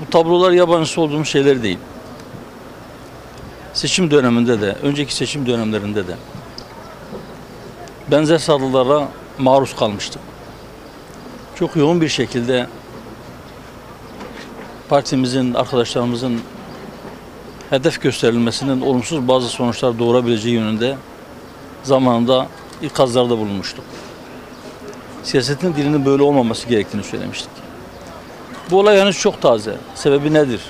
Bu tablolar yabancısı olduğumuz şeyler değil. Seçim döneminde de, önceki seçim dönemlerinde de benzer saldırılara maruz kalmıştık. Çok yoğun bir şekilde partimizin, arkadaşlarımızın hedef gösterilmesinin olumsuz bazı sonuçlar doğurabileceği yönünde zamanında ikazlarda bulunmuştuk. Siyasetin dilinin böyle olmaması gerektiğini söylemiştik. Bu olay henüz çok taze. Sebebi nedir?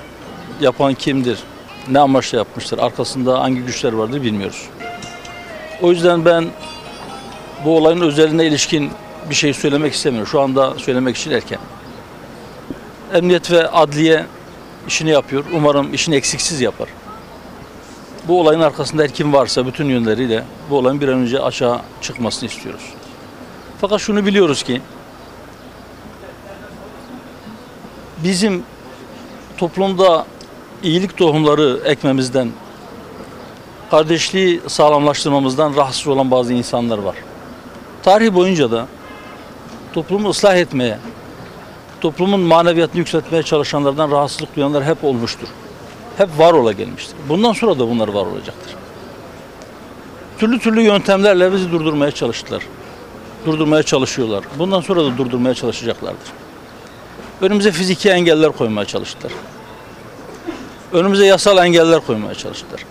Yapan kimdir? Ne amaçla yapmıştır? Arkasında hangi güçler vardır bilmiyoruz. O yüzden ben bu olayın özeline ilişkin bir şey söylemek istemiyorum. Şu anda söylemek için erken. Emniyet ve adliye işini yapıyor. Umarım işini eksiksiz yapar. Bu olayın arkasında her kim varsa bütün yönleriyle bu olayın bir an önce açığa çıkmasını istiyoruz. Fakat şunu biliyoruz ki bizim toplumda iyilik tohumları ekmemizden, kardeşliği sağlamlaştırmamızdan rahatsız olan bazı insanlar var. Tarih boyunca da toplumu ıslah etmeye, toplumun maneviyatını yükseltmeye çalışanlardan rahatsızlık duyanlar hep olmuştur. Hep var ola gelmiştir. Bundan sonra da bunlar var olacaktır. Türlü türlü yöntemlerle bizi durdurmaya çalıştılar. Durdurmaya çalışıyorlar. Bundan sonra da durdurmaya çalışacaklardır. Önümüze fiziki engeller koymaya çalıştılar. Önümüze yasal engeller koymaya çalıştılar.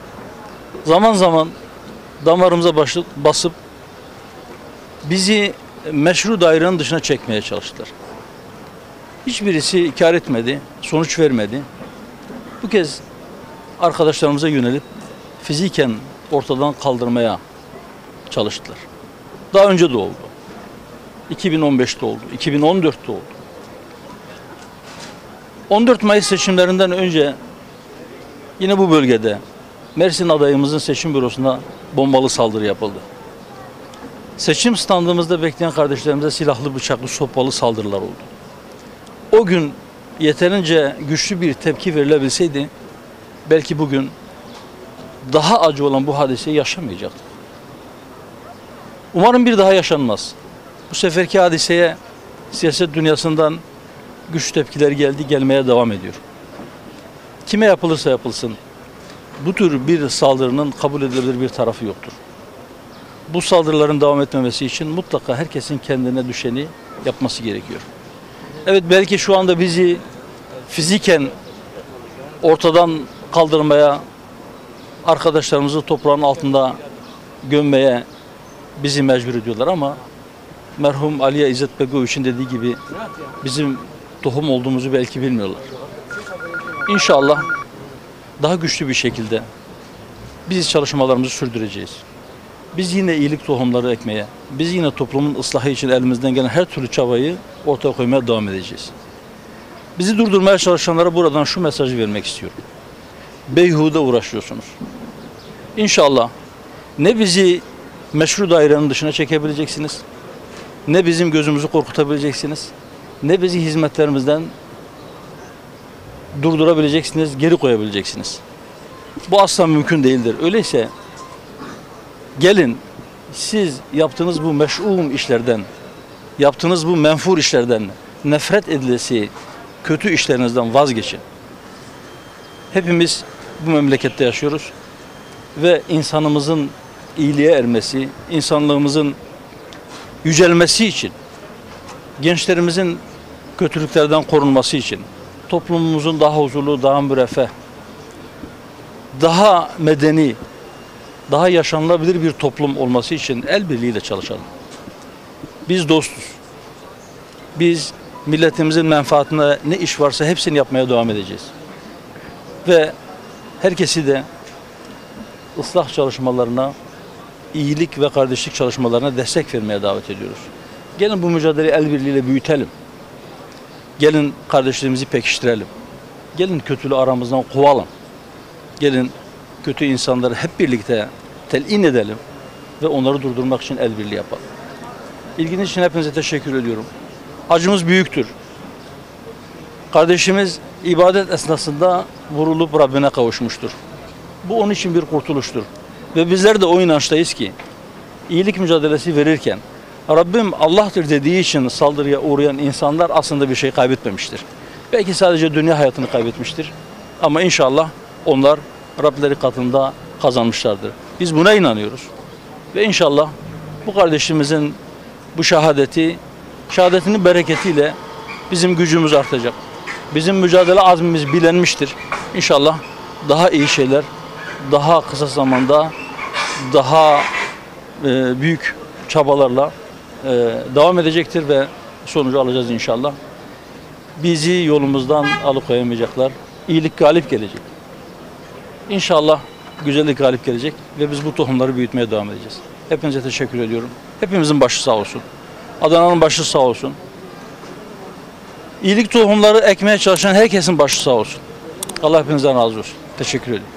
Zaman zaman damarımıza basıp bizi meşru dairenin dışına çekmeye çalıştılar. Hiçbirisi kar etmedi, sonuç vermedi. Bu kez arkadaşlarımıza yönelip fiziken ortadan kaldırmaya çalıştılar. Daha önce de oldu. 2015'te oldu, 2014'te oldu. 14 Mayıs seçimlerinden önce yine bu bölgede Mersin adayımızın seçim bürosuna bombalı saldırı yapıldı. Seçim standımızda bekleyen kardeşlerimize silahlı, bıçaklı, sopalı saldırılar oldu. O gün yeterince güçlü bir tepki verilebilseydi belki bugün daha acı olan bu hadiseyi yaşamayacaktık. Umarım bir daha yaşanmaz. Bu seferki hadiseye siyaset dünyasından güçlü tepkiler geldi, gelmeye devam ediyor. Kime yapılırsa yapılsın, bu tür bir saldırının kabul edilebilir bir tarafı yoktur. Bu saldırıların devam etmemesi için mutlaka herkesin kendine düşeni yapması gerekiyor. Evet, belki şu anda bizi fiziken ortadan kaldırmaya, arkadaşlarımızı toprağın altında gömmeye bizi mecbur ediyorlar ama merhum Aliye İzzet Begoviç'in dediği gibi bizim tohum olduğumuzu belki bilmiyorlar. İnşallah daha güçlü bir şekilde biz çalışmalarımızı sürdüreceğiz. Biz yine iyilik tohumları ekmeye, biz yine toplumun ıslahı için elimizden gelen her türlü çabayı ortaya koymaya devam edeceğiz. Bizi durdurmaya çalışanlara buradan şu mesajı vermek istiyorum. Beyhude uğraşıyorsunuz. İnşallah ne bizi meşru dairenin dışına çekebileceksiniz, ne bizim gözümüzü korkutabileceksiniz, ne bizi hizmetlerimizden durdurabileceksiniz, geri koyabileceksiniz. Bu asla mümkün değildir. Öyleyse gelin siz yaptığınız bu meş'um işlerden, yaptığınız bu menfur işlerden, nefret edilesi kötü işlerinizden vazgeçin. Hepimiz bu memlekette yaşıyoruz ve insanımızın iyiliğe ermesi, insanlığımızın yücelmesi için, gençlerimizin kötülüklerden korunması için, toplumumuzun daha huzurlu, daha müreffeh, daha medeni, daha yaşanılabilir bir toplum olması için el birliğiyle çalışalım. Biz dostuz. Biz milletimizin menfaatine ne iş varsa hepsini yapmaya devam edeceğiz. Ve herkesi de ıslah çalışmalarına, iyilik ve kardeşlik çalışmalarına destek vermeye davet ediyoruz. Gelin bu mücadeleyi el birliğiyle büyütelim. Gelin kardeşliğimizi pekiştirelim. Gelin kötülüğü aramızdan kovalım. Gelin kötü insanları hep birlikte telin edelim ve onları durdurmak için el birliği yapalım. İlginiz için hepinize teşekkür ediyorum. Acımız büyüktür. Kardeşimiz ibadet esnasında vurulup Rabbine kavuşmuştur. Bu onun için bir kurtuluştur. Ve bizler de o inançtayız ki iyilik mücadelesi verirken Rabbim Allah'tır dediği için saldırıya uğrayan insanlar aslında bir şey kaybetmemiştir. Belki sadece dünya hayatını kaybetmiştir. Ama inşallah onlar Rableri katında kazanmışlardır. Biz buna inanıyoruz. Ve inşallah bu kardeşimizin bu şehadetinin bereketiyle bizim gücümüz artacak. Bizim mücadele azmimiz bilenmiştir. İnşallah daha iyi şeyler, daha kısa zamanda, daha büyük çabalarla devam edecektir ve sonucu alacağız inşallah. Bizi yolumuzdan alıkoyamayacaklar. İyilik galip gelecek. İnşallah güzellik galip gelecek ve biz bu tohumları büyütmeye devam edeceğiz. Hepinize teşekkür ediyorum. Hepimizin başı sağ olsun. Adana'nın başı sağ olsun. İyilik tohumları ekmeye çalışan herkesin başı sağ olsun. Allah hepinizden razı olsun. Teşekkür ederim.